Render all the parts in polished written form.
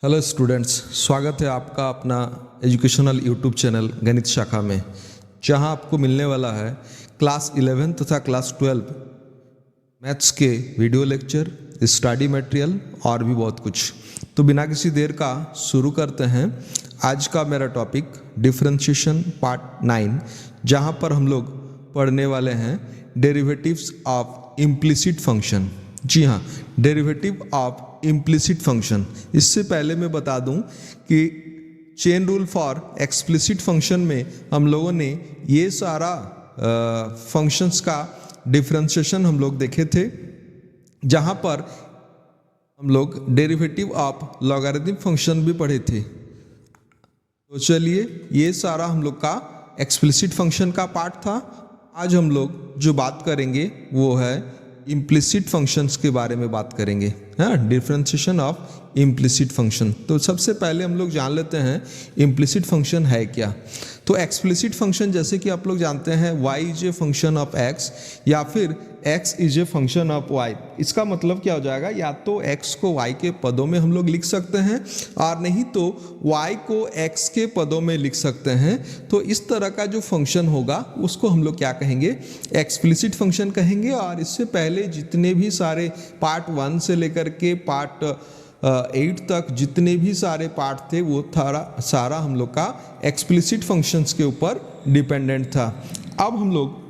Hello students, स्वागत है आपका अपना एजुकेशनल यूट्यूब चैनल गणित शाखा में, जहां आपको मिलने वाला है क्लास 11 तथा क्लास 12 मैथ्स के वीडियो लेक्चर, स्टडी मटेरियल और भी बहुत कुछ। तो बिना किसी देर का शुरू करते हैं। आज का मेरा टॉपिक डिफरेंशिएशन पार्ट 9, जहां पर हम लोग पढ़ने वाले हैं डेरिवेटिव्स ऑफ इम्प्लिसिट फंक्शन। जी हाँ, डेरिवेटिव ऑफ इम्प्लिसिट फंक्शन। इससे पहले मैं बता दूं कि chain rule for explicit function में हम लोगों ने ये सारा फंक्शंस का डिफरेंशिएशन हम लोग देखे थे, जहां पर हम लोग डेरिवेटिव ऑफ लॉगरिथम फंक्शन भी पढ़े थे। तो चलिए, ये सारा हम लोग का एक्सप्लिसिट फंक्शन का पार्ट था। आज हम लोग जो बात करेंगे वो है इम्प्लिसिट फंक्शंस के बारे में बात करेंगे। हाँ, डिफरेंशिएशन ऑफ इम्प्लिसिट फंक्शन। तो सबसे पहले हम लोग जान लेते हैं इम्प्लिसिट फंक्शन है क्या। तो एक्सप्लिसिट फंक्शन, जैसे कि आप लोग जानते हैं, y is a function of x या फिर x is a function of y। इसका मतलब क्या हो जाएगा, या तो x को y के पदों में हम लोग लिख सकते हैं और नहीं तो y को x के पदों में लिख सकते हैं। तो इस तरह का जो फंक्शन होगा उसको हम लोग क्या कहेंगे, एक्सप्लिसिट फंक्शन कहेंगे। और इससे पहले जितने भी सारे पार्ट 1 से लेकर के पार्ट 8 तक जितने भी सारे पार्ट थे वो सारा हम लोग का एक्सप्लिसिट फंक्शंस के ऊपर डिपेंडेंट था। अब हम लोग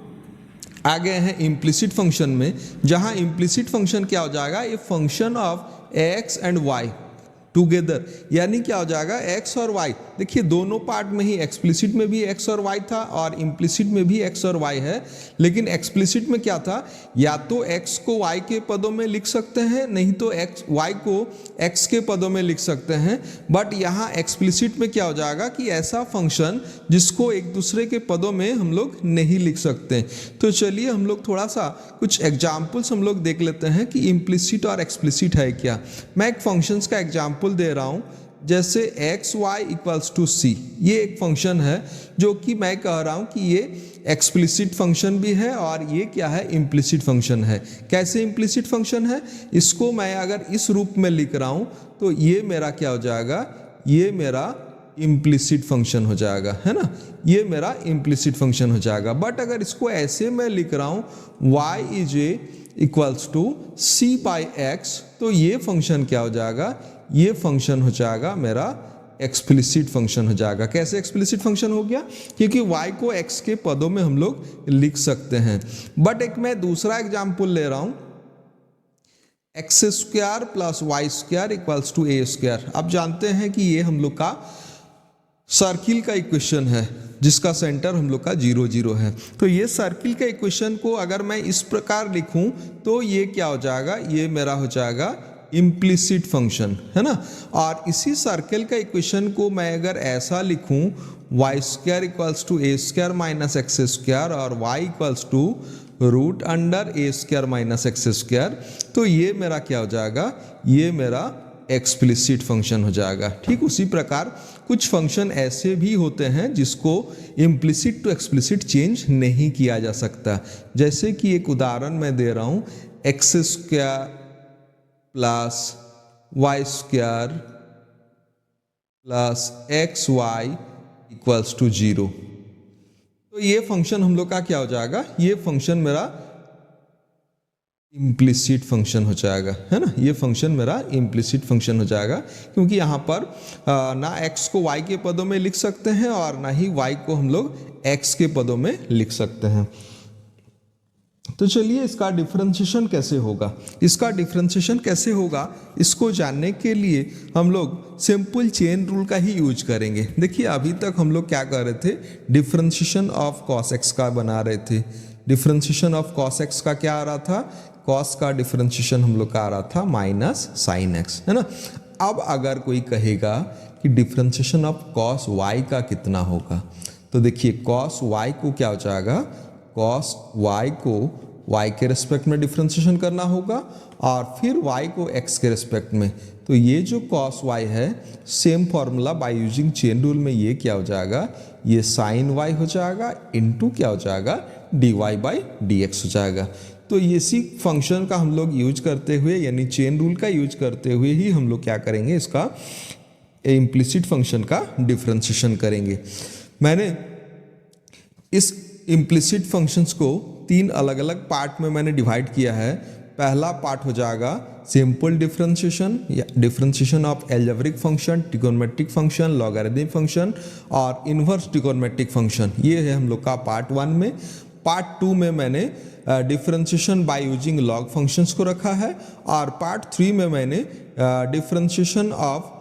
आ गए हैं इम्प्लिसिट फंक्शन में, जहां इम्प्लिसिट फंक्शन क्या हो जाएगा, ये function of x and y together. यानी क्या हो जाएगा, x और y। देखिए, दोनों पार्ट में ही एक्सप्लिसिट में भी x और y था और इम्प्लिसिट में भी x और y है। लेकिन एक्सप्लिसिट में क्या था, या तो x को y के पदों में लिख सकते हैं, नहीं तो y को x के पदों में लिख सकते हैं। बट यहाँ एक्सप्लिसिट में क्या हो जाएगा कि ऐसा फंक्शन जिसको एक दूसरे के पदों में हम लोग नहीं लिख सकते। तो चलिए हम लोग थोड़ा सा कुछ एग्जाम्पल्स हम लोग देख लेते हैं कि इम्प्लिसिट और एक्सप्लिसिट है क्या। मैं एक फंक्शंस का एग्जाम्पल दे रहा हूं, जैसे एक्स वाई इक्वल्स टू सी। ये एक फंक्शन है जो कि मैं कह रहा हूं कि ये एक्सप्लिसिट फंक्शन भी है और ये क्या है, इम्प्लिसिट फंक्शन है। कैसे इम्प्लिसिट फंक्शन है, इसको मैं अगर इस रूप में लिख रहा हूं तो ये मेरा क्या हो जाएगा, ये मेरा इम्प्लिसिट फंक्शन हो जाएगा, है ना। ये मेरा इम्प्लिसिट फंक्शन हो जाएगा। बट अगर इसको ऐसे मैं लिख रहा हूं y is a equals to c by x, तो ये फंक्शन क्या हो जाएगा, ये फंक्शन हो जाएगा मेरा एक्सप्लिसिट फंक्शन हो जाएगा। कैसे एक्सप्लिसिट फंक्शन हो गया, क्योंकि y को x के पदों में हम लोग लिख सकते हैं। बट एक मैं दूसरा एग्जाम्पल ले रहा हूं, x square plus y square equals to a square. आप जानते हैं कि ये हम लोग का सर्किल का इक्वेशन है जिसका सेंटर हम लोग का 0 0 है। तो ये सर्किल का इक्वेशन को अगर मैं इस प्रकार लिखूं तो ये क्या हो जाएगा, ये मेरा हो जाएगा इम्प्लिसिट फंक्शन, है ना। और इसी सर्कल का इक्वेशन को मैं अगर ऐसा लिखूं, y square equals to a square minus x square और y equals to root under a square minus x square, तो ये मेरा क्या हो जाएगा, ये मेरा एक्सप्लिसिट फंक्शन हो जाएगा। ठीक उसी प्रकार कुछ फंक्शन ऐसे भी होते हैं जिसको इम्प्लिसिट टू एक्सप्लिसिट चेंज नहीं किया जा सकता। जैसे कि एक उदाहरण मैं दे रहा हूँ, x square plus y square plus x y equals to 0। तो ये फंक्शन हम लोग का क्या हो जाएगा, ये फंक्शन मेरा इम्प्लिसिट फंक्शन हो जाएगा, है ना। ये फंक्शन मेरा इम्प्लिसिट फंक्शन हो जाएगा, क्योंकि यहाँ पर ना x को y के पदों में लिख सकते हैं और ना ही y को हम लोग x के पदों में लिख सकते हैं। तो चलिए, इसका डिफरेंशिएशन कैसे होगा, इसका डिफरेंशिएशन कैसे होगा, इसको जानने के लिए हम लोग सिंपल चेन रूल का ही यूज करेंगे। देखिए, अभी तक हम लोग क्या कर रहे थे, डिफरेंशिएशन ऑफ कॉस एक्स का बना रहे थे। डिफरेंशिएशन ऑफ कॉस एक्स का क्या आ रहा था, कॉस का डिफरेंशिएशन हम लोग का आ रहा था माइनस साइन एक्स, है ना। अब अगर कोई कहेगा कि डिफरेंशिएशन ऑफ कॉस वाई का कितना होगा, तो देखिए कॉस वाई को क्या हो जाएगा, कॉस y को y के रिस्पेक्ट में डिफरेंशिएशन करना होगा और फिर y को x के रिस्पेक्ट में। तो ये जो कॉस y है, same formula by using chain rule में, ये क्या हो जाएगा, ये साइन y हो जाएगा इनटू क्या हो जाएगा, dy बाई dx हो जाएगा। तो इसी फंक्शन का हम लोग यूज करते हुए, यानी चेन रूल का यूज करते हुए ही हम लोग क्या करेंगे, इसका इम्प्लिसिट फंक्शन का डिफरेंशिएशन करेंगे। मैंने इस इम्प्लिसिट फंक्शंस को 3 अलग अलग पार्ट में मैंने डिवाइड किया है। पहला पार्ट हो जाएगा सिंपल डिफरेंशिएशन या differentiation of algebraic function, trigonometric function, logarithmic function और इन्वर्स ट्रिगोनोमेट्रिक फंक्शन। ये है हम लोग का पार्ट 1 में। पार्ट 2 में मैंने differentiation by using log functions को रखा है और पार्ट 3 में मैंने डिफरेंशिएशन ऑफ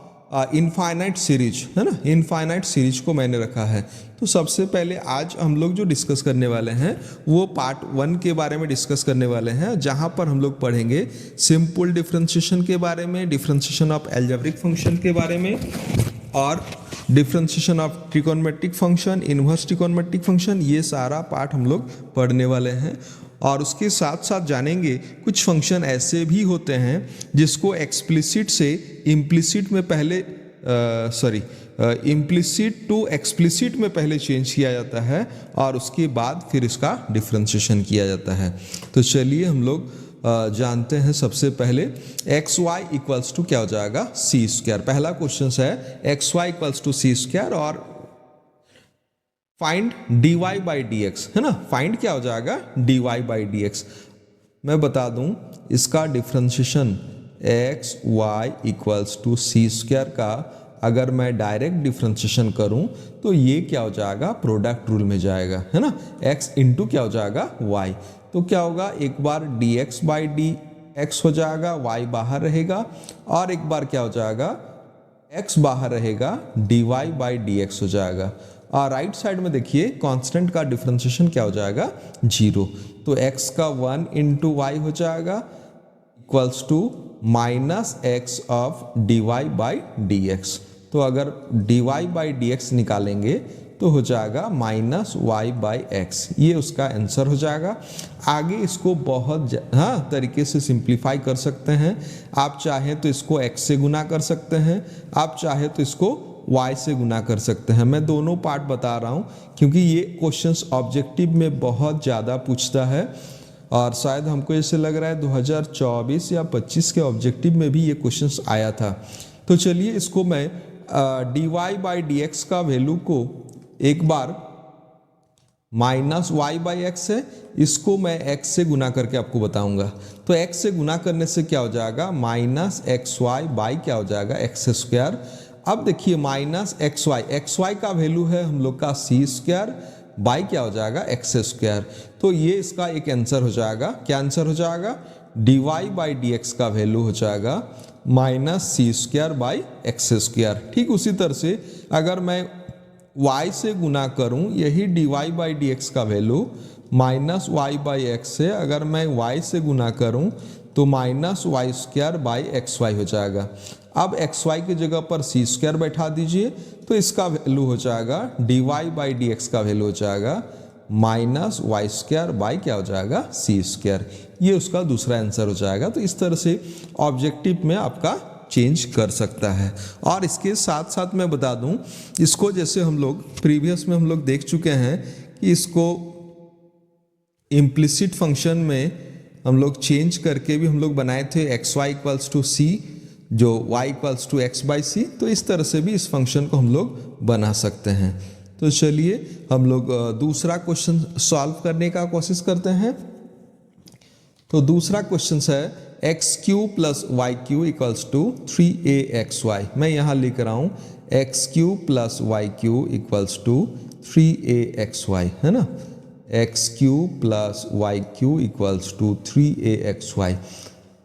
इनफाइनाइट सीरीज, है ना, इनफाइनाइट सीरीज को मैंने रखा है। तो सबसे पहले आज हम लोग जो डिस्कस करने वाले हैं वो पार्ट 1 के बारे में डिस्कस करने वाले हैं, जहां पर हम लोग पढ़ेंगे सिंपल डिफरेंशिएशन के बारे में, डिफरेंशिएशन ऑफ एल्जेब्रिक फंक्शन के बारे में और differentiation of trigonometric function, inverse trigonometric function. ये सारा पार्ट हम लोग पढ़ने वाले हैं और उसके साथ साथ जानेंगे कुछ फंक्शन ऐसे भी होते हैं जिसको एक्सप्लिसिट से इम्प्लिसिट में पहले इम्प्लिसिट टू एक्सप्लिसिट में पहले चेंज किया जाता है और उसके बाद फिर इसका डिफरेंशिएशन किया जाता है। तो चलिए हम लोग जानते हैं सबसे पहले एक्स वाई इक्वल्स टू क्या हो जाएगा, सी स्क्वायर। पहला क्वेश्चन है x y equals to c square और find d y by d x, है ना। फाइंड क्या हो जाएगा, d y by d x. मैं बता दूं इसका differentiation x y equals to c square का अगर मैं डायरेक्ट डिफरेंशिएशन करूं तो ये क्या हो जाएगा, प्रोडक्ट रूल में जाएगा, है ना। एक्स इंटू क्या हो जाएगा, वाई। तो क्या होगा, एक बार d x by d x हो जाएगा, वाई बाहर रहेगा और एक बार क्या हो जाएगा, एक्स बाहर रहेगा, d y by d x हो जाएगा। और राइट साइड में देखिए कांस्टेंट का डिफरेंशिएशन क्या हो जाएगा, 0। तो x का 1 इंटू वाई हो जाएगा equals to minus x of d y by d x. तो अगर d y by d x निकालेंगे तो हो जाएगा माइनस वाई बाई एक्स। ये उसका आंसर हो जाएगा। आगे इसको बहुत तरीके से सिंप्लीफाई कर सकते हैं। आप चाहें तो इसको x से गुना कर सकते हैं, आप चाहे तो इसको y से गुना कर सकते हैं। मैं दोनों पार्ट बता रहा हूं क्योंकि ये क्वेश्चंस ऑब्जेक्टिव में बहुत ज़्यादा पूछता है और शायद हमको ऐसे लग रहा है 2024 या 25 के ऑब्जेक्टिव में भी ये क्वेश्चंस आया था। तो चलिए इसको मैं d y by d x का वैल्यू को एक बार माइनस वाई बाई एक्स है, इसको मैं x से गुना करके आपको बताऊंगा। तो x से गुना करने से क्या हो जाएगा, माइनस एक्स वाई बाई क्या हो जाएगा, एक्स स्क्वायर। अब देखिए माइनस एक्स वाई का वैल्यू है हम लोग का सी स्क्वायर बाई क्या हो जाएगा, एक्स स्क्वायर। तो ये इसका एक आंसर हो जाएगा। क्या आंसर हो जाएगा, d y by d x का वैल्यू हो जाएगा minus c square by x square. ठीक उसी तरह से अगर मैं y से गुना करूं यही d y by d x का value minus y by x से अगर मैं y से गुना करूं तो minus y square by x y हो जाएगा। अब एक्स वाई की जगह पर सी स्क्वायर बैठा दीजिए तो इसका वैल्यू हो जाएगा d y by d x का वैल्यू हो जाएगा माइनस वाई स्क्वायर बाई क्या हो जाएगा, सी स्क्वायर। ये उसका दूसरा आंसर हो जाएगा। तो इस तरह से ऑब्जेक्टिव में आपका चेंज कर सकता है। और इसके साथ साथ मैं बता दूं इसको, जैसे हम लोग प्रीवियस में हम लोग देख चुके हैं कि इसको इम्प्लिसिट फंक्शन में हम लोग चेंज करके भी हम लोग बनाए थे x y equals to c, जो y equals to x by c. तो इस तरह से भी इस फंक्शन को हम लोग बना सकते हैं। तो चलिए हम लोग दूसरा क्वेश्चन सॉल्व करने का कोशिश करते हैं। तो दूसरा क्वेश्चन है x cube plus y cube equals to 3axy। मैं यहाँ लिख रहा हूँ x cube plus y cube equals to 3axy, है ना। X cube plus y cube equals to 3axy।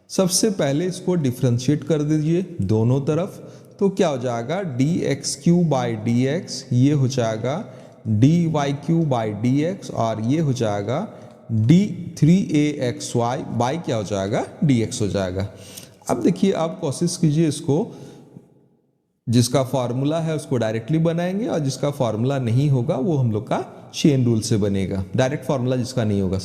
सबसे पहले इसको डिफ्रेंशिएट कर दीजिए दोनों तरफ। तो क्या हो जाएगा, d x cube by d x, ये हो जाएगा d y cube by d x और ये हो जाएगा डी 3axy बाई क्या हो जाएगा, डी एक्स हो जाएगा। अब देखिए आप कोशिश कीजिए इसको, जिसका फॉर्मूला है उसको डायरेक्टली बनाएंगे और जिसका फॉर्मूला नहीं होगा वो हम लोग का चेन रूल से बनेगा। डायरेक्ट फार्मूला जिसका नहीं होगा,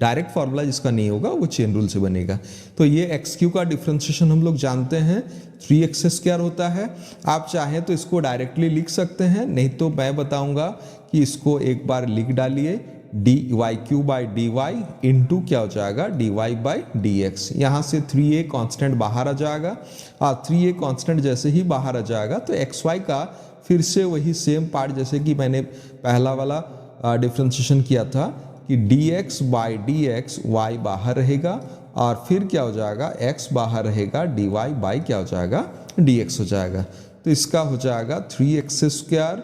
डायरेक्ट फार्मूला जिसका नहीं होगा वो चेन रूल से बनेगा। तो ये एक्स क्यू का डिफरेंशिएशन हम लोग जानते हैं 3x स्क्वायर होता है। आप चाहें तो इसको डायरेक्टली लिख सकते हैं, नहीं तो मैं बताऊंगा कि इसको एक बार लिख डालिए d y cube by d y into क्या हो जाएगा d y by d x. यहाँ से 3a कांस्टेंट बाहर आ जाएगा और 3a कांस्टेंट जैसे ही बाहर आ जाएगा तो एक्स वाई का फिर से वही सेम पार्ट जैसे कि मैंने पहला वाला डिफ्रेंशिएशन किया था कि d x by d x y बाहर रहेगा और फिर क्या हो जाएगा x बाहर रहेगा dy बाई क्या हो जाएगा dx हो जाएगा। तो इसका हो जाएगा 3x स्क्वायर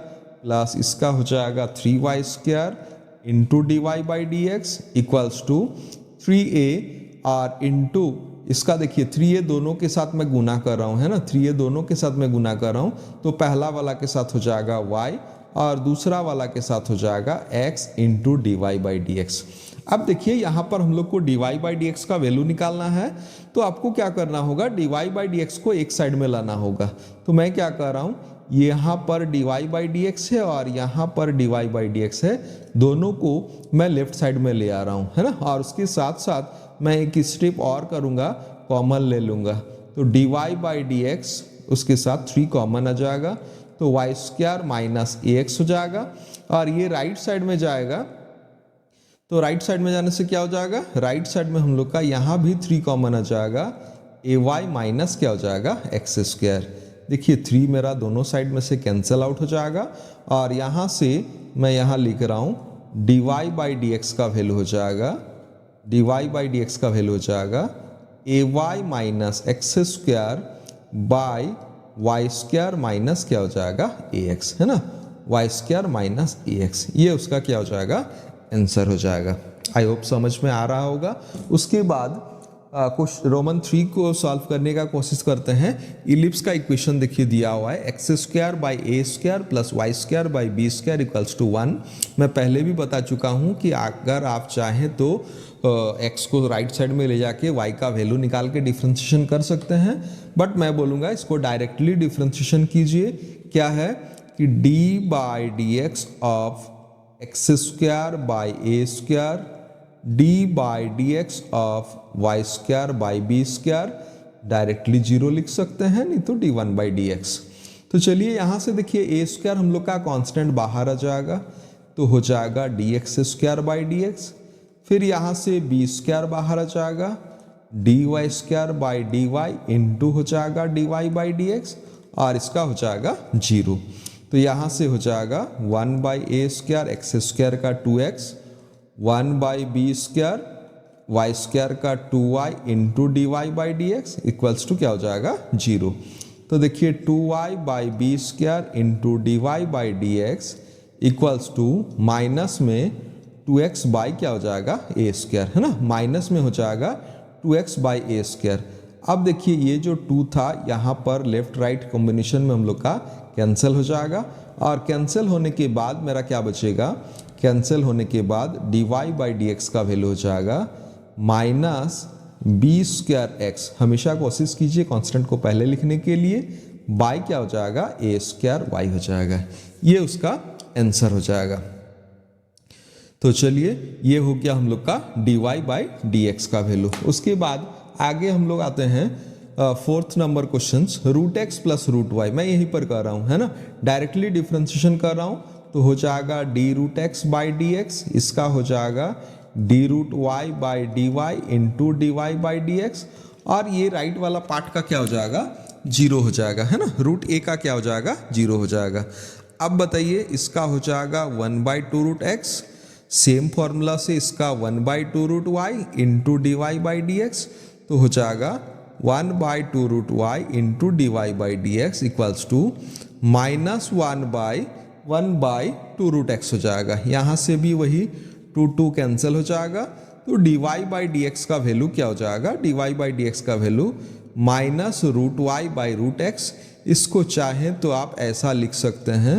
प्लस इसका हो जाएगा 3y square into d y by d x equals to 3a और इंटू इसका देखिए 3a दोनों के साथ मैं गुना कर रहा हूँ है ना, 3a दोनों के साथ मैं गुना कर रहा हूँ तो पहला वाला के साथ हो जाएगा y और दूसरा वाला के साथ हो जाएगा x into d y by d x. अब देखिए यहाँ पर हम लोग को dy बाई डी एक्स का वैल्यू निकालना है तो आपको क्या करना होगा dy बाई डी एक्स को एक साइड में लाना होगा। तो मैं क्या कर रहा हूँ यहाँ पर dy बाई डी एक्स है और यहाँ पर dy बाई डी एक्स है, दोनों को मैं लेफ्ट साइड में ले आ रहा हूँ है ना, और उसके साथ साथ मैं एक स्टेप और करूँगा, कॉमन ले लूँगा तो dy बाई डी एक्स उसके साथ 3 कॉमन आ जाएगा तो वाई स्क्वायर माइनस ax हो जाएगा और ये राइट साइड में जाएगा तो राइट साइड में जाने से क्या हो जाएगा, राइट साइड में हम लोग का यहाँ भी 3 कॉमन आ जाएगा, ए वाई माइनस क्या हो जाएगा एक्स स्क्वायर। देखिए 3 मेरा दोनों साइड में से कैंसिल आउट हो जाएगा और यहाँ से मैं यहाँ लिख रहा हूँ d y by d x का वैल्यू हो जाएगा, d y by d x का वैल्यू हो जाएगा a y minus x square by y square minus क्या हो जाएगा ए एक्स है ना, y square minus a x, ये उसका क्या हो जाएगा आंसर हो जाएगा। आई होप समझ में आ रहा होगा। उसके बाद कुछ रोमन 3 को सॉल्व करने का कोशिश करते हैं। इलिप्स का इक्वेशन देखिए दिया हुआ है x square by a square plus y square by b square equals to 1। मैं पहले भी बता चुका हूँ कि अगर आप चाहें तो एक्स को राइट साइड में ले जाके वाई का वैल्यू निकाल के डिफ्रेंशिएशन कर सकते हैं, बट मैं बोलूँगा इसको डायरेक्टली डिफ्रेंशिएशन कीजिए। क्या है कि d by d x of x square by a square d by d x of y square by b square directly 0 लिख सकते हैं, नहीं तो d one by d x. तो चलिए यहाँ से देखिए ए स्क्वायर हम लोग का कांस्टेंट बाहर आ जाएगा तो हो जाएगा d x square by d x, फिर यहाँ से बी स्क्वायर बाहर आ जाएगा d y square by d y into हो जाएगा d y by d x और इसका हो जाएगा 0। तो यहाँ से हो जाएगा 1 by a square x square का 2x 1 by b square y square का 2y into d y by d x equals to क्या हो जाएगा 0। तो देखिए 2y by b square into d y by d x equals to minus में 2x by क्या हो जाएगा ए स्क्वायर है ना, माइनस में हो जाएगा 2x बाई ए स्क्वायर। अब देखिए ये जो 2 था यहाँ पर लेफ्ट राइट कॉम्बिनेशन में हम लोग का कैंसिल हो जाएगा और कैंसिल होने के बाद मेरा क्या बचेगा, कैंसिल होने के बाद d y by d x का वैल्यू हो जाएगा माइनस बी स्क्वायर एक्स। हमेशा कोशिश कीजिए कांस्टेंट को पहले लिखने के लिए, बाई क्या हो जाएगा ए स्क्वायर वाई हो जाएगा, ये उसका आंसर हो जाएगा। तो चलिए ये हो गया हम लोग का d y by d x का वैल्यू। उसके बाद आगे हम लोग आते हैं 4th number questions, root x plus root y. मैं यहीं पर कर रहा हूँ है ना, डायरेक्टली डिफ्रेंशिएशन कर रहा हूँ तो हो जाएगा d root x by d x, इसका हो जाएगा d root y by d y into d y by d x और ये राइट वाला पार्ट का क्या हो जाएगा 0 हो जाएगा है ना, रूट ए का क्या हो जाएगा 0 हो जाएगा। अब बताइए इसका हो जाएगा 1 by two root x, same formula से इसका 1 by two root y into d y by d x तो हो जाएगा 1 by two root y into d y by d x equals to minus 1 by two root x हो जाएगा। यहाँ से भी वही 2 कैंसिल हो जाएगा तो d y by d x का वैल्यू क्या हो जाएगा, d y by d x का value minus root y by root x. इसको चाहें तो आप ऐसा लिख सकते हैं,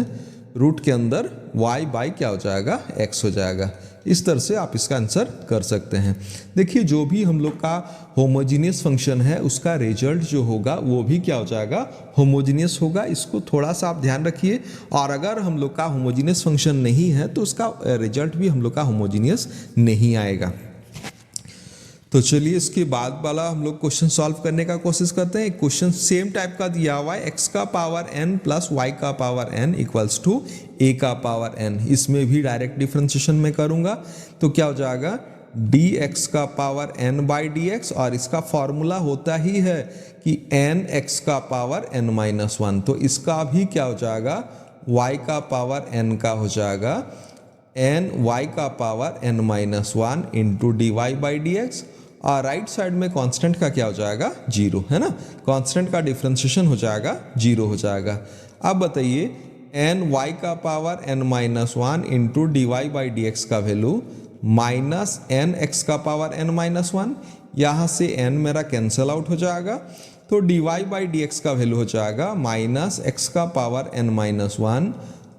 रूट के अंदर y बाई क्या हो जाएगा x हो जाएगा। इस तरह से आप इसका आंसर कर सकते हैं। देखिए जो भी हम लोग का होमोजीनियस फंक्शन है उसका रिजल्ट जो होगा वो भी क्या हो जाएगा होमोजीनियस होगा, इसको थोड़ा सा आप ध्यान रखिए। और अगर हम लोग का होमोजीनियस फंक्शन नहीं है तो उसका रिजल्ट भी हम लोग का होमोजीनियस नहीं आएगा। तो चलिए इसके बाद वाला हम लोग क्वेश्चन सॉल्व करने का कोशिश करते हैं। एक क्वेश्चन सेम टाइप का दिया हुआ है, x का पावर n प्लस वाई का power n equals to a का पावर n। इसमें भी डायरेक्ट डिफ्रेंशिएशन में करूंगा तो क्या हो जाएगा dx का पावर n बाई dx, और इसका फॉर्मूला होता ही है कि n x का पावर n माइनस वन। तो इसका भी क्या हो जाएगा y का पावर n का हो जाएगा n y का power n minus one into d y by d x, और राइट साइड में कांस्टेंट का क्या हो जाएगा जीरो, है ना। कांस्टेंट का डिफरेंशिएशन हो जाएगा जीरो हो जाएगा। अब बताइए एन वाई का power n minus one into d y by d x का वैल्यू माइनस एन एक्स का पावर n माइनस वन, यहाँ से n मेरा कैंसल आउट हो जाएगा। तो d y by d x का वैल्यू हो जाएगा माइनस एक्स का power n minus one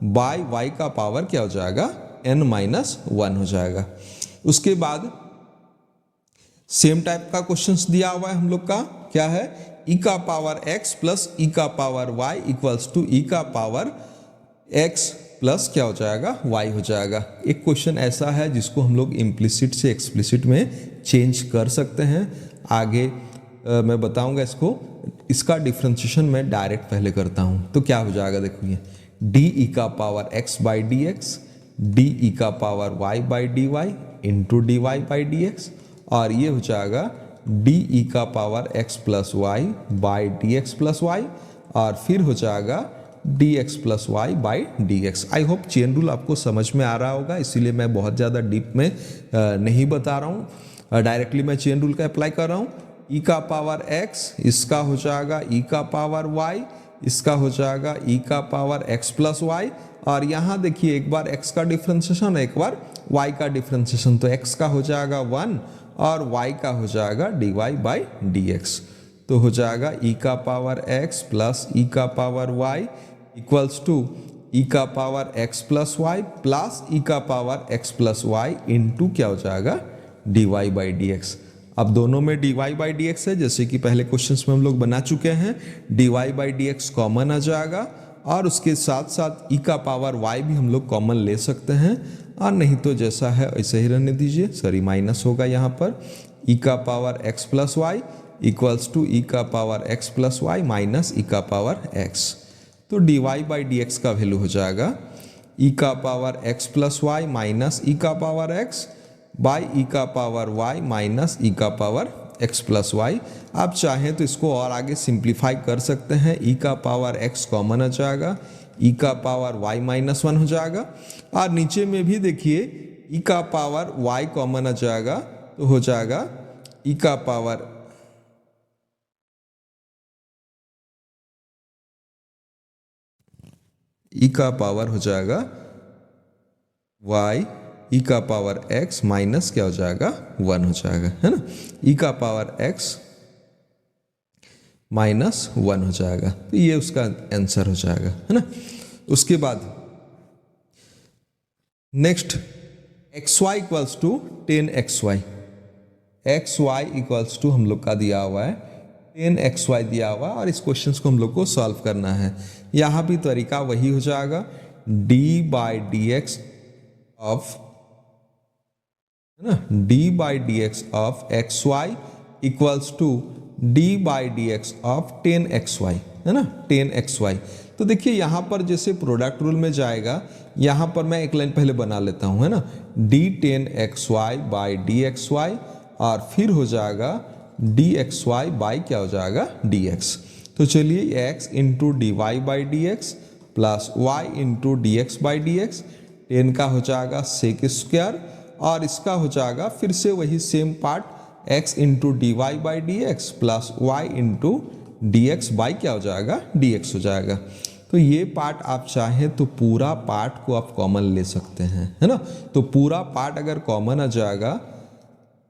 by y का पावर क्या हो जाएगा n माइनस वन हो जाएगा। उसके बाद सेम टाइप का क्वेश्चंस दिया हुआ है हम लोग का, क्या है e का पावर x प्लस e का power y equals to e का पावर x प्लस क्या हो जाएगा y हो जाएगा। एक क्वेश्चन ऐसा है जिसको हम लोग इम्प्लिसिट से एक्सप्लिसिट में चेंज कर सकते हैं। आगे मैं बताऊंगा इसको। इसका डिफ्रेंशिएशन मैं डायरेक्ट पहले करता हूं तो क्या हो जाएगा, देखो ये डी ई का power x by d x d e का power y by d y into d y by d x, और ये हो जाएगा डी ई का power x plus y by d x plus y, और फिर हो जाएगा d x plus y by d x. I hope chain rule आपको समझ में आ रहा होगा, इसीलिए मैं बहुत ज़्यादा डीप में नहीं बता रहा हूँ, डायरेक्टली मैं चेन रूल का अप्लाई कर रहा हूँ। ई का पावर x इसका हो जाएगा ई का पावर y, इसका हो जाएगा ई का पावर x प्लस वाई, और यहाँ देखिए एक बार x का डिफ्रेंशिएशन एक बार y का डिफ्रेंशिएशन, तो x का हो जाएगा वन और y का हो जाएगा d y by d x. तो हो जाएगा e का पावर x प्लस e का power y equals to e का power x plus y plus e का power x plus y into क्या हो जाएगा d y by d x. अब दोनों में d y by d x है, जैसे कि पहले क्वेश्चंस में हम लोग बना चुके हैं। D y by d x common आ जाएगा, और उसके साथ साथ e का पावर y भी हम लोग कॉमन ले सकते हैं, और नहीं तो जैसा है ऐसे ही रहने दीजिए। सॉरी माइनस होगा यहाँ पर e का power x plus y equals to e का power x plus y minus e का पावर x। तो d y by d x का वैल्यू हो जाएगा e का power x plus y minus e का पावर x बाई e का power y minus e का पावर x प्लस वाई। आप चाहें तो इसको और आगे सिंप्लीफाई कर सकते हैं। e का पावर x कॉमन आ जाएगा, e का पावर y माइनस वन हो जाएगा, और नीचे में भी देखिए e का पावर y कॉमन आ जाएगा, तो हो जाएगा e का पावर हो जाएगा y e का पावर x माइनस क्या हो जाएगा वन हो जाएगा, है ना। e का पावर x माइनस वन हो जाएगा, तो ये उसका आंसर हो जाएगा, है ना। उसके बाद next xy equals to 10xy, xy equals to हम लोग का दिया हुआ है 10xy दिया हुआ है, और इस क्वेश्चन को हम लोग को सॉल्व करना है। यहाँ भी तरीका वही हो जाएगा d by d x of, है ना, d by d x of x y equals to d by d x of 10xy, है ना, 10xy। तो देखिए यहाँ पर जैसे प्रोडक्ट रूल में जाएगा, यहाँ पर मैं एक लाइन पहले बना लेता हूँ, है ना, d10xy बाई dxy, और फिर हो जाएगा dxy बाई क्या हो जाएगा dx। तो चलिए x into d y by d x plus y into d x by d x, 10 का हो जाएगा सेक स्क्वायर, और इसका हो जाएगा फिर से वही same part x into d y by d x plus y into d x by क्या हो जाएगा dx हो जाएगा। तो ये पार्ट आप चाहें तो पूरा पार्ट को आप कॉमन ले सकते हैं, है ना। तो पूरा पार्ट अगर कॉमन आ जाएगा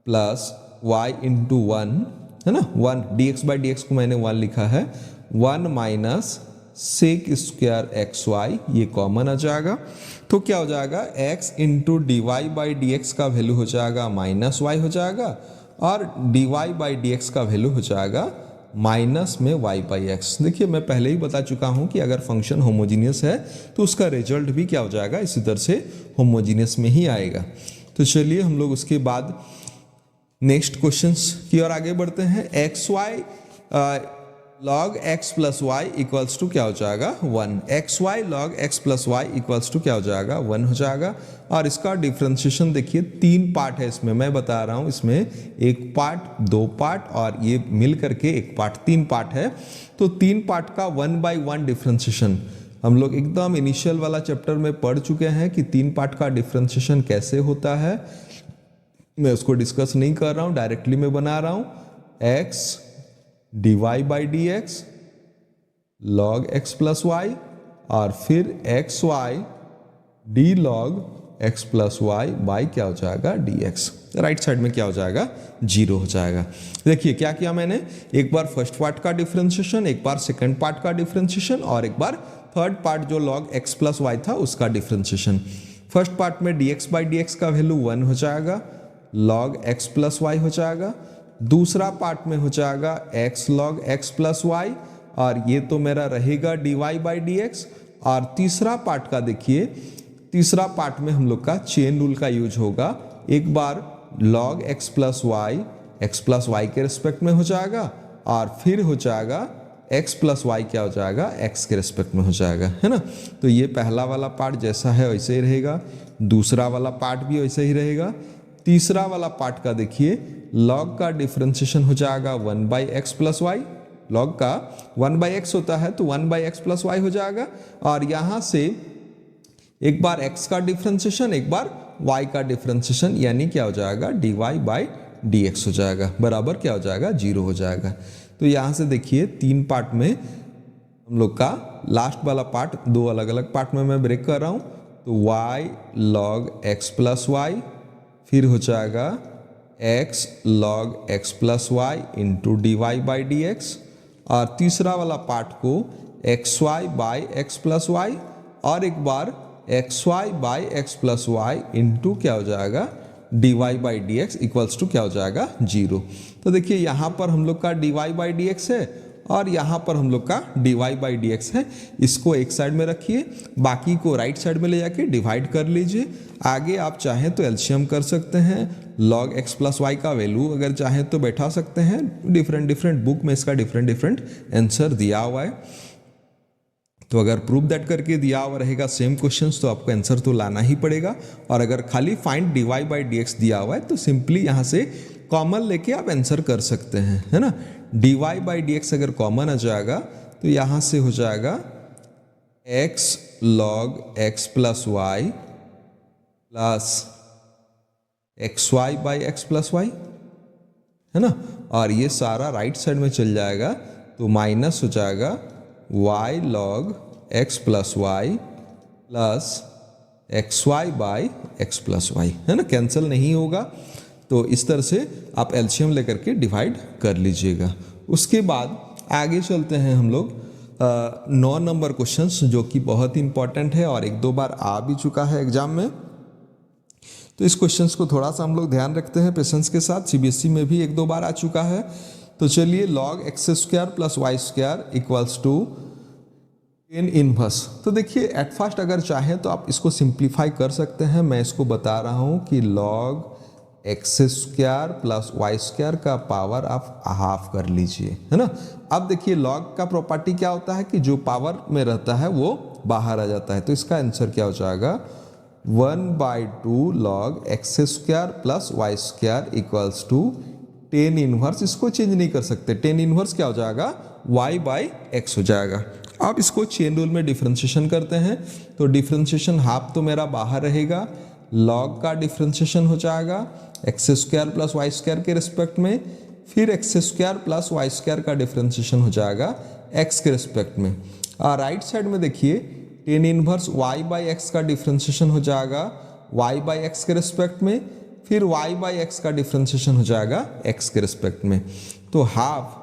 प्लस वाई इंटू वन, है ना, one d x by d x को मैंने वन लिखा है, one minus sec square x y, ये कॉमन आ जाएगा। तो क्या हो जाएगा x into d y by d x का वैल्यू हो जाएगा माइनस वाई हो जाएगा, और d y by d x का वैल्यू हो जाएगा माइनस में y बाई एक्स। देखिए मैं पहले ही बता चुका हूँ कि अगर फंक्शन होमोजीनियस है तो उसका रिजल्ट भी क्या हो जाएगा इसी तरह से होमोजीनियस में ही आएगा। तो चलिए हम लोग उसके बाद नेक्स्ट क्वेश्चंस की ओर आगे बढ़ते हैं। X y log x plus y equals to क्या हो जाएगा 1। X y log x plus y equals to क्या हो जाएगा 1 हो जाएगा। और इसका डिफ्रेंशिएशन देखिए 3 पार्ट है इसमें, मैं बता रहा हूँ इसमें 1 पार्ट 2 पार्ट और ये मिल करके 1 पार्ट 3 पार्ट है। तो 3 पार्ट का 1 by 1 डिफ्रेंशिएशन हम लोग एकदम इनिशियल वाला चैप्टर में पढ़ चुके हैं कि 3 पार्ट का डिफ्रेंशिएशन कैसे होता है। मैं उसको डिस्कस नहीं कर रहा हूँ, डायरेक्टली मैं बना रहा हूँ। X dy by d x log x plus y और फिर x y d log x plus y by क्या हो जाएगा डी एक्स। राइट साइड में क्या हो जाएगा 0 हो जाएगा। देखिए क्या किया मैंने, एक बार फर्स्ट पार्ट का डिफ्रेंशिएशन, एक बार सेकंड पार्ट का डिफ्रेंशिएशन और एक बार थर्ड पार्ट जो लॉग एक्स प्लस वाई था उसका डिफ्रेंशिएशन। फर्स्ट पार्ट में dx बाई डी एक्स का वैल्यू 1 हो जाएगा, लॉग एक्स प्लस वाई हो जाएगा। दूसरा पार्ट में हो जाएगा x log x plus y और ये तो मेरा रहेगा dy बाई डी एक्स। और तीसरा पार्ट का देखिए, तीसरा पार्ट में हम लोग का चेन रूल का यूज होगा। एक बार log x प्लस वाई के रिस्पेक्ट में हो जाएगा और फिर हो जाएगा x प्लस वाई क्या हो जाएगा x के रिस्पेक्ट में हो जाएगा, है ना। तो ये पहला वाला पार्ट जैसा है वैसे ही रहेगा, दूसरा वाला पार्ट भी वैसे ही रहेगा। तीसरा वाला पार्ट का देखिए लॉग का डिफ्रेंशिएशन हो जाएगा 1 by x plus y, log का 1 बाई एक्स होता है तो 1 बाई एक्स प्लस वाई हो जाएगा। और यहाँ से एक बार x का डिफ्रेंशिएशन एक बार y का डिफ्रेंशिएशन यानी क्या हो जाएगा dy बाई डी एक्स हो जाएगा, बराबर क्या हो जाएगा 0 हो जाएगा। तो यहाँ से देखिए 3 पार्ट में हम लोग का लास्ट वाला पार्ट 2 अलग अलग पार्ट में मैं ब्रेक कर रहा हूँ। तो y log x plus y फिर हो जाएगा x log x plus y into d y by d x और तीसरा वाला पार्ट को x y by x plus y और एक बार x y by x plus y into क्या हो जाएगा d y by d x equals to क्या हो जाएगा 0। तो देखिए यहाँ पर हम लोग का d y by d x है और यहाँ पर हम लोग का dy बाई डी एक्स है। इसको एक साइड में रखिए, बाकी को राइट साइड में ले जाके डिवाइड कर लीजिए। आगे आप चाहें तो एलसीएम कर सकते हैं, log x प्लस वाई का वैल्यू अगर चाहें तो बैठा सकते हैं। डिफरेंट बुक में इसका डिफरेंट आंसर दिया हुआ है। तो अगर प्रूव दैट करके दिया हुआ रहेगा सेम क्वेश्चंस तो आपको आंसर तो लाना ही पड़ेगा। और अगर खाली find dy by d x दिया हुआ है तो सिंपली यहाँ से कॉमन लेके आप आंसर कर सकते हैं, है ना। dy बाई डी एक्स अगर कॉमन आ जाएगा तो यहाँ से हो जाएगा x log x plus y plus x y by x plus y, है ना। और ये सारा राइट साइड में चल जाएगा तो माइनस हो जाएगा y log x plus y plus x y by x plus y, है ना। कैंसिल नहीं होगा तो इस तरह से आप एलसीएम लेकर के डिवाइड कर लीजिएगा। उसके बाद आगे चलते हैं हम लोग 9 नंबर क्वेश्चंस जो कि बहुत ही इंपॉर्टेंट है और 1-2 बार आ भी चुका है एग्जाम में। तो इस क्वेश्चंस को थोड़ा सा हम लोग ध्यान रखते हैं पेशेंस के साथ, सीबीएसई में भी 1-2 बार आ चुका है। तो चलिए log x square plus y square equals to tan inverse. तो देखिए एट फर्स्ट अगर चाहें तो आप इसको सिंप्लीफाई कर सकते हैं। मैं इसको बता रहा हूँ कि log x square plus y square का पावर आप हाफ कर लीजिए, है ना। अब देखिए लॉग का प्रॉपर्टी क्या होता है कि जो पावर में रहता है वो बाहर आ जाता है। तो इसका आंसर क्या हो जाएगा 1/2 log x square plus y square equals to tan inverse. इसको चेंज नहीं कर सकते, टेन इनवर्स क्या हो जाएगा y बाई एक्स हो जाएगा। अब इसको चेन रूल में डिफ्रेंशिएशन करते हैं तो डिफ्रेंशिएशन हाफ तो मेरा बाहर रहेगा, log का डिफ्रेंशिएशन हो जाएगा x square plus y square के रिस्पेक्ट में, फिर x square plus y square का डिफ्रेंशिएशन हो जाएगा x के रिस्पेक्ट में। और राइट साइड में देखिए ten inverse y by x का डिफ्रेंशिएशन हो जाएगा y बाई एक्स के रिस्पेक्ट में, फिर y बाई एक्स का डिफ्रेंशिएशन हो जाएगा x के रिस्पेक्ट में। तो हाफ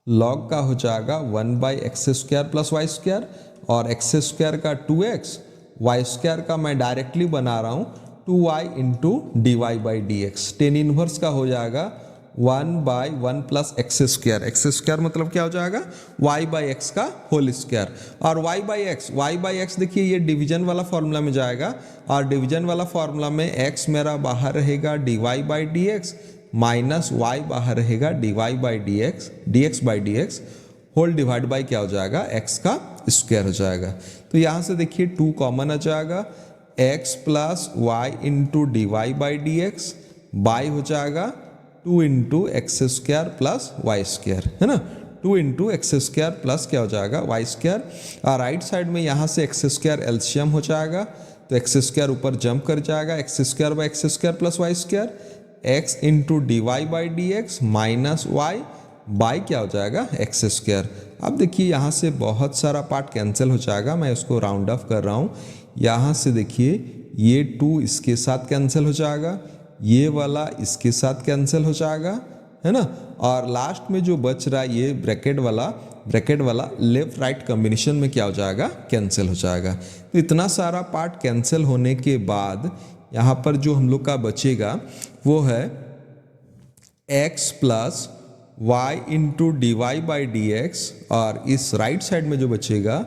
log का हो जाएगा 1 by x square plus y square और एक्स स्क्वायर का 2x, वाई स्क्वायर का मैं डायरेक्टली बना रहा हूँ 2y into d y by d x. Tan inverse का हो जाएगा 1 बाई 1 प्लस एक्स स्क्वायर मतलब क्या हो जाएगा y बाई एक्स का होल स्क्वायर। और y बाई एक्स देखिए ये डिवीजन वाला फॉर्मूला में जाएगा और डिवीजन वाला फॉर्मूला में x मेरा बाहर रहेगा dy by d x, minus y बाहर रहेगा d y by d x whole divide by क्या हो जाएगा, एक्स का स्क्वायर हो जाएगा। तो यहाँ से देखिए 2 कॉमन आ जाएगा, x plus y into d y by d x by हो जाएगा 2 into x square plus y square, है ना। 2 इंटू एक्स स्क्वायर प्लस क्या हो जाएगा, वाई स्क्वायर। और राइट साइड में यहाँ से एक्स स्क्वायर एलसीएम हो जाएगा, तो एक्स स्क्वायर ऊपर जंप कर जाएगा, x square by x square plus y square, x into d y by d x minus y by क्या हो जाएगा, एक्स स्क्वायर। अब देखिए यहाँ से बहुत सारा पार्ट कैंसिल हो जाएगा, मैं उसको राउंड ऑफ कर रहा हूँ। यहाँ से देखिए ये 2 इसके साथ कैंसिल हो जाएगा, ये वाला इसके साथ कैंसिल हो जाएगा, है ना। और लास्ट में जो बच रहा है ये ब्रैकेट वाला लेफ्ट राइट कॉम्बिनेशन में क्या हो जाएगा, कैंसिल हो जाएगा। तो इतना सारा पार्ट कैंसिल होने के बाद यहाँ पर जो हम लोग का बचेगा वो है x plus y into d y by d x, और इस राइट साइड में जो बचेगा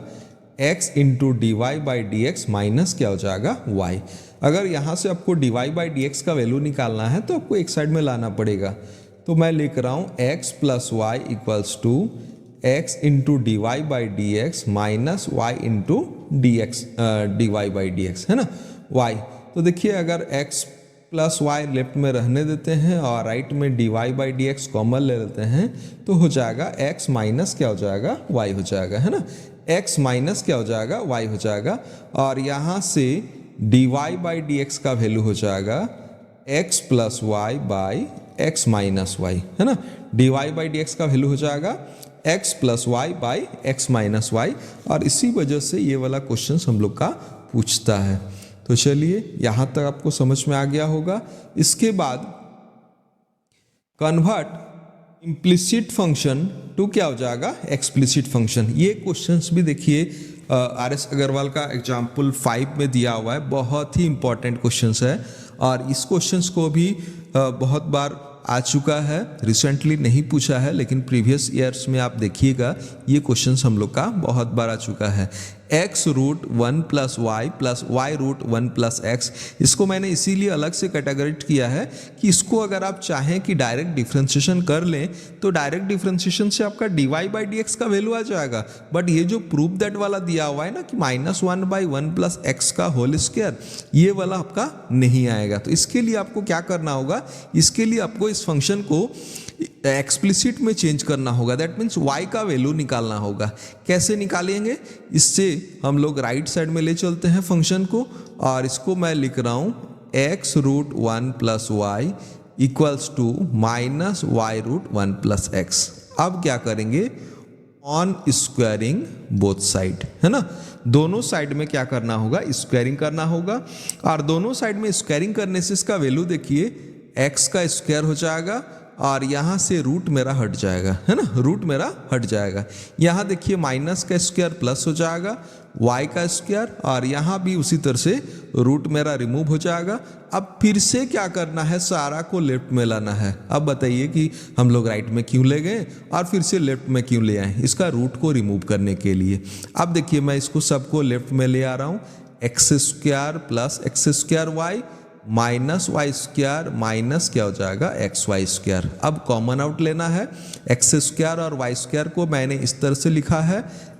x into d y by d x minus क्या हो जाएगा, y। अगर यहाँ से आपको d y by d x का वैल्यू निकालना है तो आपको एक साइड में लाना पड़ेगा। तो मैं लिख रहा हूँ x plus y equals to x into d y by d x minus y into d y by d x, है ना, y। तो देखिए अगर x प्लस वाई लेफ्ट में रहने देते हैं और राइट में d y by d x common ले लेते हैं तो हो जाएगा x माइनस क्या हो जाएगा, y हो जाएगा, है ना। x माइनस क्या हो जाएगा, y हो जाएगा। और यहाँ से d y by d x का वैल्यू हो जाएगा x plus y by x minus y, है ना। D y by d x का वैल्यू हो जाएगा x plus y by x minus y. और इसी वजह से ये वाला क्वेश्चन हम लोग का पूछता है। तो चलिए यहाँ तक आपको समझ में आ गया होगा। इसके बाद कन्वर्ट इम्प्लिसिट फंक्शन टू क्या हो जाएगा, एक्सप्लिसिट फंक्शन। ये क्वेश्चंस भी देखिए RS अग्रवाल का एग्जाम्पल 5 में दिया हुआ है, बहुत ही इंपॉर्टेंट क्वेश्चंस है। और इस क्वेश्चंस को भी बहुत बार आ चुका है, रिसेंटली नहीं पूछा है, लेकिन प्रीवियस ईयर्स में आप देखिएगा ये क्वेश्चंस हम लोग का बहुत बार आ चुका है। x root 1 plus y root 1 plus x, इसको मैंने इसीलिए अलग से कैटेगराइज किया है कि इसको अगर आप चाहें कि डायरेक्ट डिफ्रेंशिएशन कर लें तो डायरेक्ट डिफ्रेंशिएशन से आपका d y by d x का वैल्यू आ जाएगा। बट ये जो प्रूफ दैट वाला दिया हुआ है ना कि -1 बाई 1 प्लस एक्स का होल स्क्वायर, ये वाला आपका नहीं आएगा। तो इसके लिए आपको क्या करना होगा, इसके लिए आपको इस फंक्शन को एक्सप्लिसिट में चेंज करना होगा। दैट मीन्स y का वैल्यू निकालना होगा। कैसे निकालेंगे, इससे हम लोग राइट साइड में ले चलते हैं फंक्शन को, और इसको मैं लिख रहा हूँ x root 1 plus y equals to minus y root 1 plus x. अब क्या करेंगे, ऑन स्क्वायरिंग बोथ साइड, है ना। दोनों साइड में क्या करना होगा, स्क्वायरिंग करना होगा। और दोनों साइड में स्क्वायरिंग करने से इसका वैल्यू देखिए x का स्क्वायर हो जाएगा और यहाँ से रूट मेरा हट जाएगा, है ना, रूट मेरा हट जाएगा। यहाँ देखिए माइनस का स्क्वायर प्लस हो जाएगा, y का स्क्वायर, और यहाँ भी उसी तरह से रूट मेरा रिमूव हो जाएगा। अब फिर से क्या करना है, सारा को लेफ्ट में लाना है। अब बताइए कि हम लोग राइट में क्यों ले गए और फिर से लेफ्ट में क्यों ले आए, इसका रूट को रिमूव करने के लिए। अब देखिए मैं इसको सबको लेफ्ट में ले आ रहा हूँ, x square plus x square y minus y square minus क्या हो जाएगा, एक्स वाई स्क्वायर। अब कॉमन आउट लेना है, एक्स स्क्वायर और वाई स्क्वायर को मैंने इस तरह से लिखा है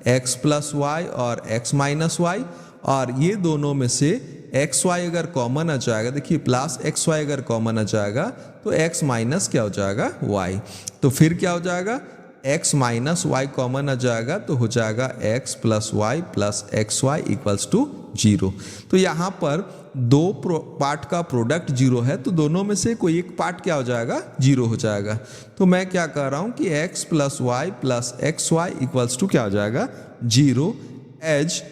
एक्स प्लस वाई और एक्स माइनस वाई। और ये दोनों में से एक्स वाई अगर कॉमन आ जाएगा, देखिए प्लस एक्स वाई अगर कॉमन आ जाएगा तो एक्स माइनस क्या हो जाएगा, वाई। तो फिर क्या हो जाएगा, x माइनस वाई कॉमन आ जाएगा तो हो जाएगा x plus y plus x y equals to 0। तो यहाँ पर दो पार्ट का प्रोडक्ट 0 है, तो दोनों में से कोई एक पार्ट क्या हो जाएगा, 0 हो जाएगा। तो मैं क्या कर रहा हूँ कि x plus y plus x y equals to क्या हो जाएगा, 0 as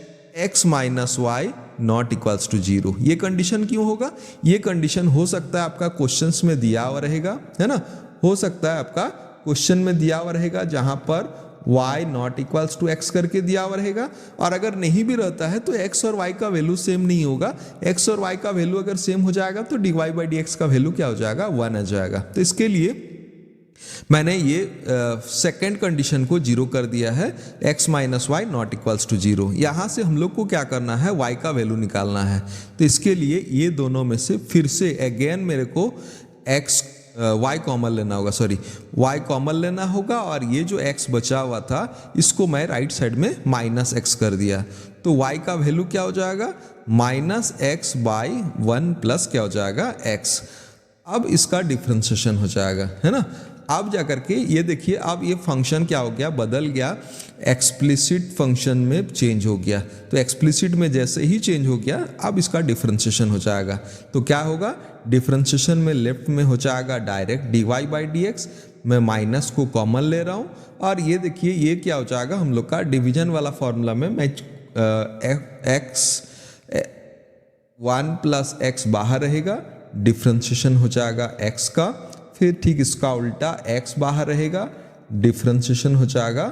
x minus y not equals to 0। ये कंडीशन क्यों होगा, ये कंडीशन हो सकता है आपका क्वेश्चंस में दिया हुआ रहेगा, है ना, हो सकता है आपका क्वेश्चन में दिया हुआ रहेगा जहां पर y not equals to x करके दिया हुआ रहेगा। और अगर नहीं भी रहता है तो x और y का वैल्यू सेम नहीं होगा। x और y का वैल्यू अगर सेम हो जाएगा तो dy बाई डी एक्स का वैल्यू क्या हो जाएगा, 1 आ जाएगा। तो इसके लिए मैंने ये सेकेंड कंडीशन को 0 कर दिया है, x minus y not equals to 0। यहाँ से हम लोग को क्या करना है, y का वैल्यू निकालना है। तो इसके लिए ये दोनों में से फिर से अगेन मेरे को x y कॉमन लेना होगा, सॉरी y कॉमन लेना होगा, और ये जो x बचा हुआ था इसको मैं राइट साइड में माइनस x कर दिया, तो y का वैल्यू क्या हो जाएगा, minus x by one plus क्या हो जाएगा, x। अब इसका डिफ्रेंशिएशन हो जाएगा, है ना। अब जाकर के ये देखिए, अब ये फंक्शन क्या हो गया, बदल गया, एक्सप्लिसिट फंक्शन में चेंज हो गया। तो एक्सप्लिसिट में जैसे ही चेंज हो गया, अब इसका डिफ्रेंशिएशन हो जाएगा। तो क्या होगा, डिफ्रेंशिएशन में लेफ्ट में हो जाएगा direct dy by d x, मैं माइनस को कॉमन ले रहा हूँ, और ये देखिए ये क्या हो जाएगा, हम लोग का डिवीजन वाला फॉर्मूला में मैं x 1 प्लस एक्स बाहर रहेगा, डिफ्रेंशिएशन हो जाएगा x का, फिर ठीक इसका उल्टा x बाहर रहेगा, डिफ्रेंशिएशन हो जाएगा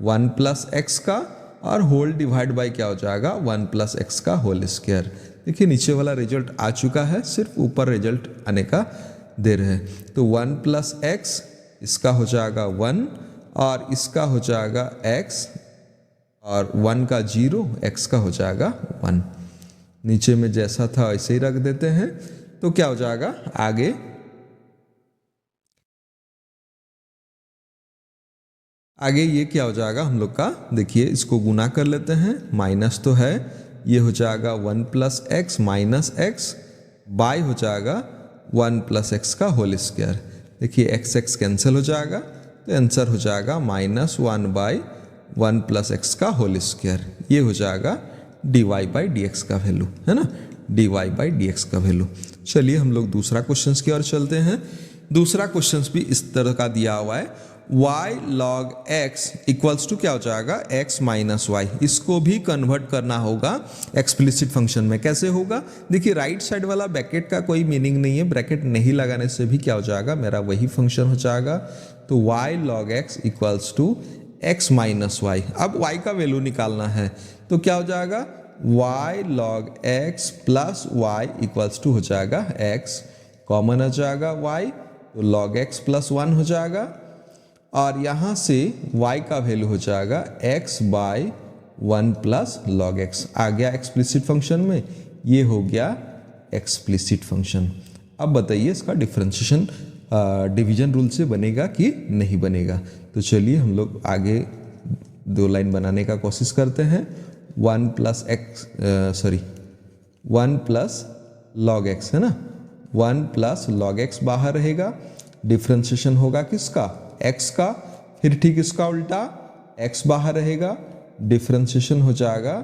1 प्लस एक्स का, और होल डिवाइड बाय क्या हो जाएगा, 1 प्लस एक्स का होल स्क्वायर। देखिए नीचे वाला रिजल्ट आ चुका है, सिर्फ ऊपर रिजल्ट आने का देर है। तो 1 प्लस एक्स इसका हो जाएगा 1, और इसका हो जाएगा x, और 1 का 0, x का हो जाएगा 1। नीचे में जैसा था वैसे ही रख देते हैं। तो क्या हो जाएगा आगे ये क्या हो जाएगा हम लोग का, देखिए इसको गुना कर लेते हैं, माइनस तो है, ये हो जाएगा 1 plus x minus x by हो जाएगा 1 प्लस एक्स का होल स्क्वायर। देखिए एक्स एक्स कैंसिल हो जाएगा, तो आंसर हो जाएगा -1 बाई 1 प्लस एक्स का होल स्क्वायर। ये हो जाएगा dy बाई डी एक्स का वैल्यू, है ना, dy बाई डी एक्स का वैल्यू। चलिए हम लोग दूसरा क्वेश्चन की ओर चलते हैं। दूसरा क्वेश्चन भी इस तरह का दिया हुआ है, y log x equals to क्या हो जाएगा, x माइनस वाई। इसको भी कन्वर्ट करना होगा एक्सप्लिसिट फंक्शन में। कैसे होगा, देखिए राइट साइड वाला ब्रैकेट का कोई मीनिंग नहीं है, ब्रैकेट नहीं लगाने से भी क्या हो जाएगा, मेरा वही फंक्शन हो जाएगा। तो y log x equals to x minus y. अब y का वैल्यू निकालना है, तो क्या हो जाएगा, y log x plus y equals to हो जाएगा x, कॉमन हो जाएगा y, तो log x प्लस 1 हो जाएगा, और यहाँ से y का वैल्यू हो जाएगा x by 1 plus log x। आ गया एक्सप्लिसिट फंक्शन में, ये हो गया एक्सप्लिसिट फंक्शन। अब बताइए इसका डिफरेंशिएशन डिवीजन रूल से बनेगा कि नहीं बनेगा। तो चलिए हम लोग आगे दो लाइन बनाने का कोशिश करते हैं। 1 plus x 1 plus log x है ना, 1 प्लस लॉग x बाहर रहेगा, डिफरेंशिएशन होगा किसका, x का, फिर ठीक इसका उल्टा x बाहर रहेगा, डिफरेंशिएशन हो जाएगा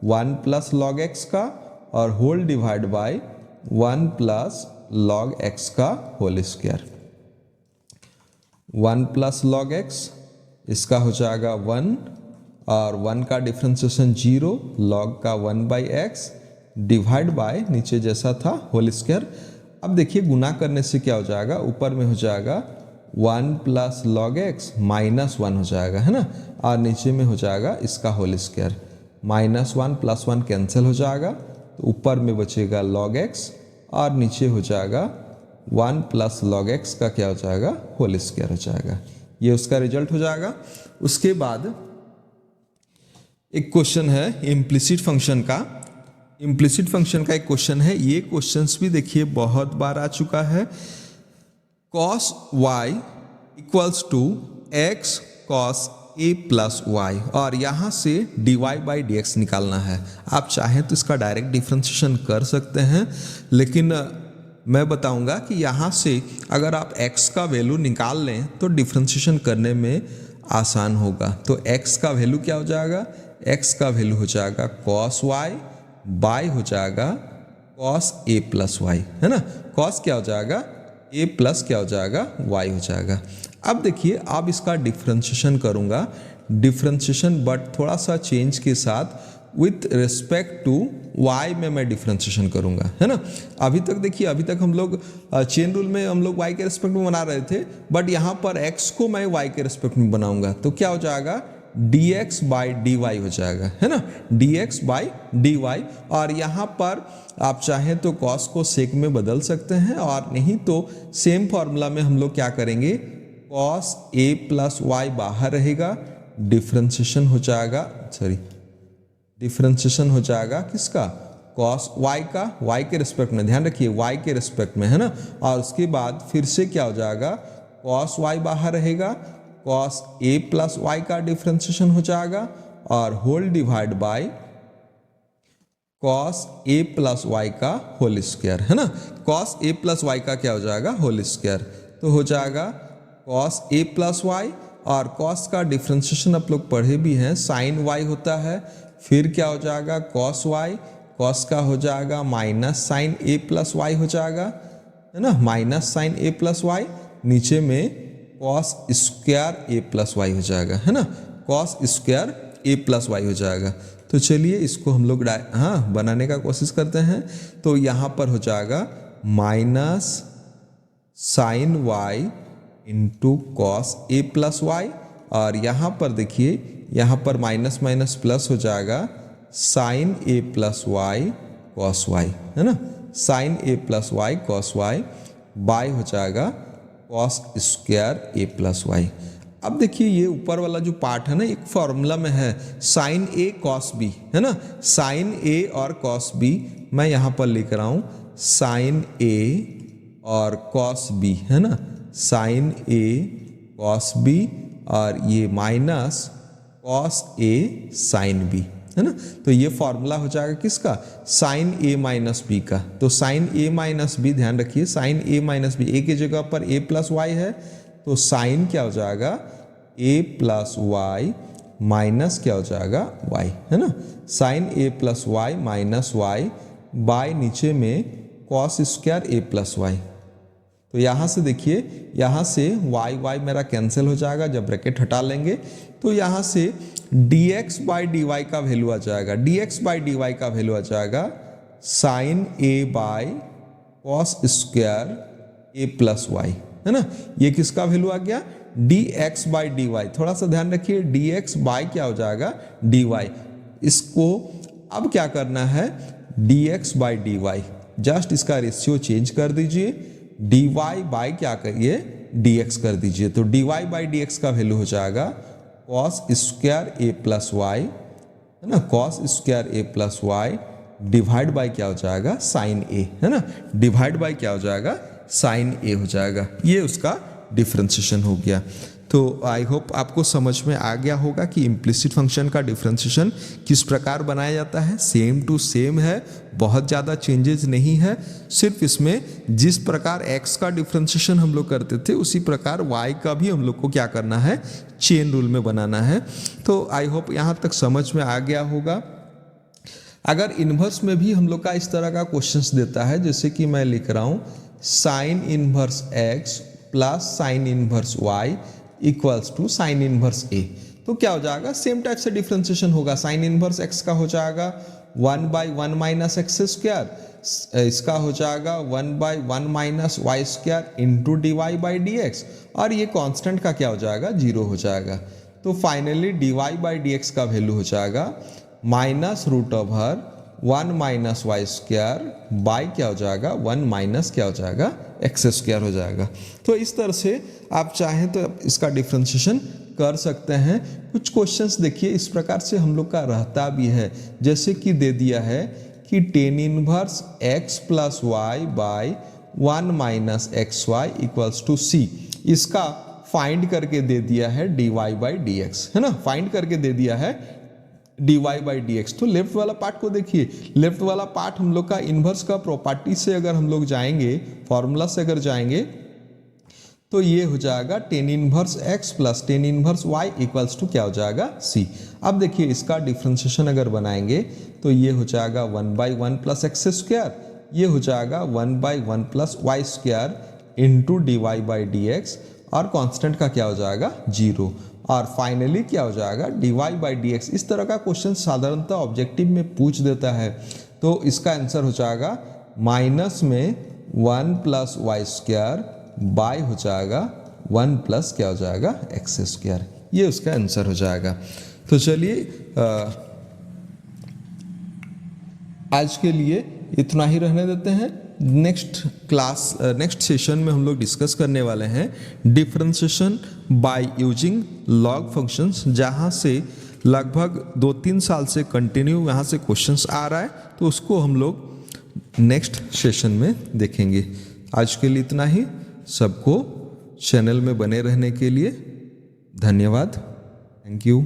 1 प्लस लॉग x का, और whole divide by 1 plus log x का whole square. 1 plus log x इसका हो जाएगा 1, और 1 का डिफरेंशिएशन 0, लॉग का 1 बाई एक्स डिवाइड बाय नीचे जैसा था होल स्क्वायर। अब देखिए गुना करने से क्या हो जाएगा, ऊपर में हो जाएगा 1 प्लस लॉग x माइनस 1 हो जाएगा, है ना, और नीचे में हो जाएगा इसका होल स्क्वायर। -1 प्लस 1 कैंसिल हो जाएगा, तो ऊपर में बचेगा लॉग x, और नीचे हो जाएगा 1 प्लस लॉग x का क्या हो जाएगा, होल स्क्वायर हो जाएगा। ये उसका रिजल्ट हो जाएगा। उसके बाद एक क्वेश्चन है इम्प्लिसिट फंक्शन का। इम्प्लिसिट फंक्शन का एक क्वेश्चन है, ये क्वेश्चंस भी देखिए बहुत बार आ चुका है। cos y equals to x cos a plus y, और यहाँ से dy बाई डी एक्स निकालना है। आप चाहें तो इसका डायरेक्ट डिफ्रेंशिएशन कर सकते हैं, लेकिन मैं बताऊंगा कि यहाँ से अगर आप x का वैल्यू निकाल लें तो डिफ्रेंशिएशन करने में आसान होगा। तो x का वैल्यू क्या हो जाएगा, x का वैल्यू हो जाएगा cos y बाय हो जाएगा cos a प्लस वाई, है ना, cos क्या हो जाएगा, a प्लस क्या हो जाएगा, y हो जाएगा। अब देखिए अब इसका डिफ्रेंशिएशन करूंगा, डिफ्रेंशिएशन बट थोड़ा सा चेंज के साथ विथ रिस्पेक्ट टू y में मैं डिफ्रेंशिएशन करूंगा, है ना। अभी तक देखिए, अभी तक हम लोग चेन रूल में हम लोग y के रिस्पेक्ट में बना रहे थे, बट यहाँ पर x को मैं y के रिस्पेक्ट में बनाऊंगा। तो क्या हो जाएगा, dx बाई dy हो जाएगा, है ना, dx बाई dy। और यहाँ पर आप चाहें तो cos को sec में बदल सकते हैं, और नहीं तो सेम फॉर्मूला में हम लोग क्या करेंगे, cos a प्लस वाई बाहर रहेगा, डिफ्रेंशिएशन हो जाएगा किसका, कॉस वाई का, वाई के रिस्पेक्ट में, ध्यान रखिए वाई के रिस्पेक्ट में, है ना। और उसके बाद फिर से क्या हो जाएगा, कॉस वाई बाहर रहेगा, कॉस ए प्लस वाई का डिफ्रेंशिएशन हो जाएगा और whole divide by cos a plus y का होल स्क्वायर, है ना। कॉस ए प्लस वाई का क्या हो जाएगा, होल स्क्वायर। तो हो जाएगा कॉस ए प्लस वाई, और कॉस का डिफ्रेंशिएशन आप लोग पढ़े भी हैं, साइन वाई होता है। फिर क्या हो जाएगा, कॉस वाई, कॉस का हो जाएगा minus sign a plus Y हो जाएगा, है ना, minus sign a plus Y, नीचे में cos square a plus Y हो जाएगा, है ना, cos square a plus Y हो जाएगा। तो चलिए इसको हम लोग बनाने का कोशिश करते हैं। तो यहाँ पर हो जाएगा minus sine y into cos a plus y, और यहाँ पर देखिए यहाँ पर माइनस माइनस प्लस हो जाएगा sine a plus y cos y, है ना, sine a plus y cos y, by हो जाएगा cos square a plus y. अब देखिए ये ऊपर वाला जो पार्ट है ना, एक फॉर्मूला में है साइन ए कॉस बी, है ना, साइन ए और कॉस बी, मैं यहाँ पर लिख रहा हूँ साइन ए और कॉस बी, है ना, साइन ए कॉस बी, और ये minus cos A sine B, है ना। तो ये फॉर्मूला हो जाएगा किसका, साइन ए माइनस बी का। तो साइन ए माइनस बी, ध्यान रखिए साइन ए माइनस बी, ए की जगह पर ए प्लस वाई है, तो साइन क्या हो जाएगा, ए प्लस वाई माइनस क्या हो जाएगा, वाई, है ना, sine a plus y minus y, by नीचे में cos square a plus y. तो यहाँ से देखिए, यहाँ से वाई वाई मेरा कैंसिल हो जाएगा, जब ब्रैकेट हटा लेंगे तो यहाँ से dx बाई डी वाई का वैल्यू आ जाएगा, dx बाई डी वाई का वैल्यू आ जाएगा sine a by cos square a plus y, है ना। ये किसका वैल्यू आ गया, dx बाई डी वाई। थोड़ा सा ध्यान रखिए, dx बाई क्या हो जाएगा, dy। इसको अब क्या करना है, dx by d y, just इसका रेशियो चेंज कर दीजिए, dy बाई क्या करिए, dx कर दीजिए। तो dy बाई dx का वैल्यू हो जाएगा cos square a plus y, है ना, cos square a plus y divide by क्या हो जाएगा, साइन ए, है ना, डिवाइड बाई क्या हो जाएगा, साइन ए हो जाएगा। ये उसका डिफ्रेंशिएशन हो गया। तो आई होप आपको समझ में आ गया होगा कि इम्प्लिसिट फंक्शन का डिफ्रेंशिएशन किस प्रकार बनाया जाता है। सेम टू सेम है, बहुत ज़्यादा चेंजेस नहीं है, सिर्फ इसमें जिस प्रकार x का डिफ्रेंशिएशन हम लोग करते थे उसी प्रकार y का भी हम लोग को क्या करना है, चेन रूल में बनाना है। तो आई होप यहाँ तक समझ में आ गया होगा। अगर इन्वर्स में भी हम लोग का इस तरह का क्वेश्चंस देता है, जैसे कि मैं लिख रहा हूँ sine inverse x plus sine inverse y equals to sine inverse a, तो क्या हो जाएगा, सेम टाइप से डिफ्रेंशिएशन होगा। साइन इनवर्स x का हो जाएगा 1 बाई 1 माइनस एक्स स्क्वायर, इसका हो जाएगा 1 by 1 minus y square into d y by d x, और ये कांस्टेंट का क्या हो जाएगा, 0 हो जाएगा। तो finally d y by d x का वैल्यू हो जाएगा minus root over 1 minus y square by क्या हो जाएगा, 1 माइनस क्या हो जाएगा, एक्स स्क्वायर हो जाएगा। तो इस तरह से आप चाहें तो इसका डिफ्रेंशिएशन कर सकते हैं। कुछ क्वेश्चंस देखिए इस प्रकार से हम लोग का रहता भी है, जैसे कि दे दिया है कि tan inverse x plus y by 1 minus x y equals to c, इसका फाइंड करके दे दिया है d y by d x, है ना, फाइंड करके दे दिया है d y by d x. तो लेफ्ट वाला पार्ट को देखिए, लेफ्ट वाला पार्ट हम लोग का इन्वर्स का प्रॉपर्टी से अगर हम लोग जाएंगे, फॉर्मूला से अगर जाएंगे, तो ये हो जाएगा tan inverse x plus tan inverse y equals to क्या हो जाएगा, c। अब देखिए इसका डिफ्रेंशिएशन अगर बनाएंगे तो ये हो जाएगा 1 बाई 1 प्लस एक्स स्क्वायर, ये हो जाएगा 1 by 1 plus y square into d y by d x, और कांस्टेंट का क्या हो जाएगा, 0, और फाइनली क्या हो जाएगा, d y by d x. इस तरह का क्वेश्चन साधारणतः ऑब्जेक्टिव में पूछ देता है। तो इसका आंसर हो जाएगा माइनस में 1 प्लस वाई स्क्वायर बाय हो जाएगा 1 प्लस क्या हो जाएगा, एक्स स्क्वायर। ये उसका आंसर हो जाएगा। तो चलिए आज के लिए इतना ही रहने देते हैं। नेक्स्ट सेशन में हम लोग डिस्कस करने वाले हैं differentiation by using log functions, जहां से लगभग 2-3 साल से कंटिन्यू यहाँ से क्वेश्चंस आ रहा है, तो उसको हम लोग नेक्स्ट सेशन में देखेंगे। आज के लिए इतना ही। सबको चैनल में बने रहने के लिए धन्यवाद। Thank you.